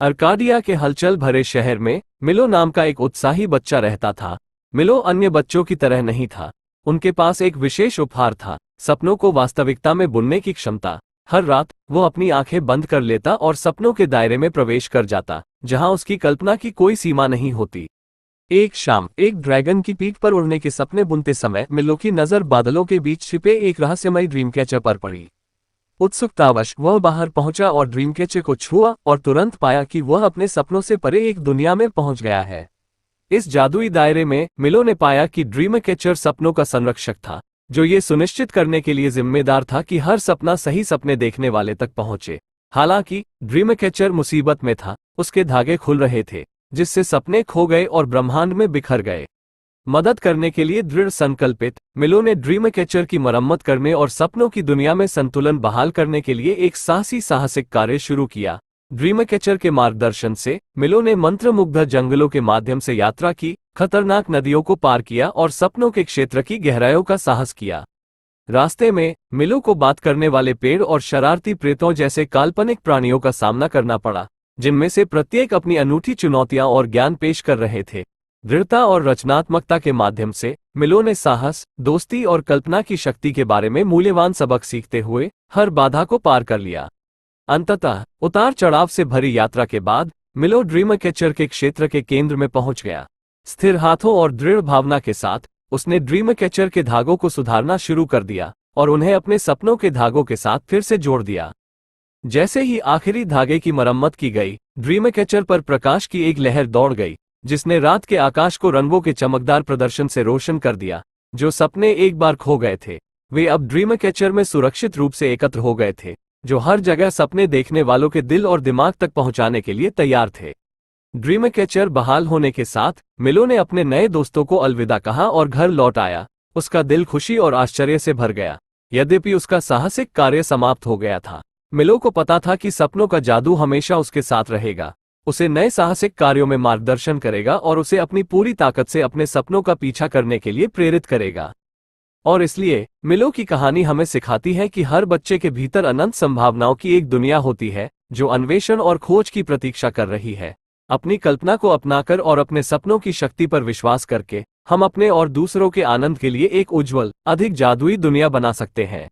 Arcadia के हलचल भरे शहर में मिलो नाम का एक उत्साही बच्चा रहता था। मिलो अन्य बच्चों की तरह नहीं था। उनके पास एक विशेष उपहार था, सपनों को वास्तविकता में बुनने की क्षमता। हर रात वो अपनी आंखें बंद कर लेता और सपनों के दायरे में प्रवेश कर जाता, जहां उसकी कल्पना की कोई सीमा नहीं होती। एक शाम एक ड्रैगन की पीठ पर उड़ने के सपने बुनते समय मिलो की नजर बादलों के बीच छिपे एक रहस्यमयी ड्रीम कैचर पर पड़ी। उत्सुकतावश वह बाहर पहुंचा और ड्रीम कैचर को छुआ और तुरंत पाया कि वह अपने सपनों से परे एक दुनिया में पहुंच गया है। इस जादुई दायरे में मिलो ने पाया कि ड्रीम कैचर सपनों का संरक्षक था, जो ये सुनिश्चित करने के लिए जिम्मेदार था कि हर सपना सही सपने देखने वाले तक पहुंचे। हालांकि ड्रीम कैचर मुसीबत में था, उसके धागे खुल रहे थे, जिससे सपने खो गए और ब्रह्मांड में बिखर गए। मदद करने के लिए दृढ़ संकल्पित मिलो ने ड्रीम कैचर की मरम्मत करने और सपनों की दुनिया में संतुलन बहाल करने के लिए एक साहसिक कार्य शुरू किया। ड्रीम कैचर के मार्गदर्शन से मिलो ने मंत्रमुग्ध जंगलों के माध्यम से यात्रा की, खतरनाक नदियों को पार किया और सपनों के क्षेत्र की गहराइयों का साहस किया। रास्ते में मिलो को बात करने वाले पेड़ और शरारती प्रेतों जैसे काल्पनिक प्राणियों का सामना करना पड़ा, जिनमें से प्रत्येक अपनी अनूठी चुनौतियां और ज्ञान पेश कर रहे थे। दृढ़ता और रचनात्मकता के माध्यम से मिलो ने साहस, दोस्ती और कल्पना की शक्ति के बारे में मूल्यवान सबक सीखते हुए हर बाधा को पार कर लिया। अंततः उतार चढ़ाव से भरी यात्रा के बाद मिलो ड्रीम कैचर के क्षेत्र के केंद्र में पहुंच गया। स्थिर हाथों और दृढ़ भावना के साथ उसने ड्रीम कैचर के धागों को सुधारना शुरू कर दिया और उन्हें अपने सपनों के धागों के साथ फिर से जोड़ दिया। जैसे ही आखिरी धागे की मरम्मत की गई, ड्रीम कैचर पर प्रकाश की एक लहर दौड़ गई, जिसने रात के आकाश को रंगों के चमकदार प्रदर्शन से रोशन कर दिया। जो सपने एक बार खो गए थे, वे अब ड्रीम कैचर में सुरक्षित रूप से एकत्र हो गए थे, जो हर जगह सपने देखने वालों के दिल और दिमाग तक पहुंचाने के लिए तैयार थे। ड्रीम कैचर बहाल होने के साथ मिलो ने अपने नए दोस्तों को अलविदा कहा और घर लौट आया। उसका दिल खुशी और आश्चर्य से भर गया। यद्यपि उसका साहसिक कार्य समाप्त हो गया था, मिलो को पता था कि सपनों का जादू हमेशा उसके साथ रहेगा, उसे नए साहसिक कार्यों में मार्गदर्शन करेगा और उसे अपनी पूरी ताकत से अपने सपनों का पीछा करने के लिए प्रेरित करेगा। और इसलिए मिलो की कहानी हमें सिखाती है कि हर बच्चे के भीतर अनंत संभावनाओं की एक दुनिया होती है, जो अन्वेषण और खोज की प्रतीक्षा कर रही है। अपनी कल्पना को अपनाकर और अपने सपनों की शक्ति पर विश्वास करके हम अपने और दूसरों के आनंद के लिए एक उज्जवल, अधिक जादुई दुनिया बना सकते हैं।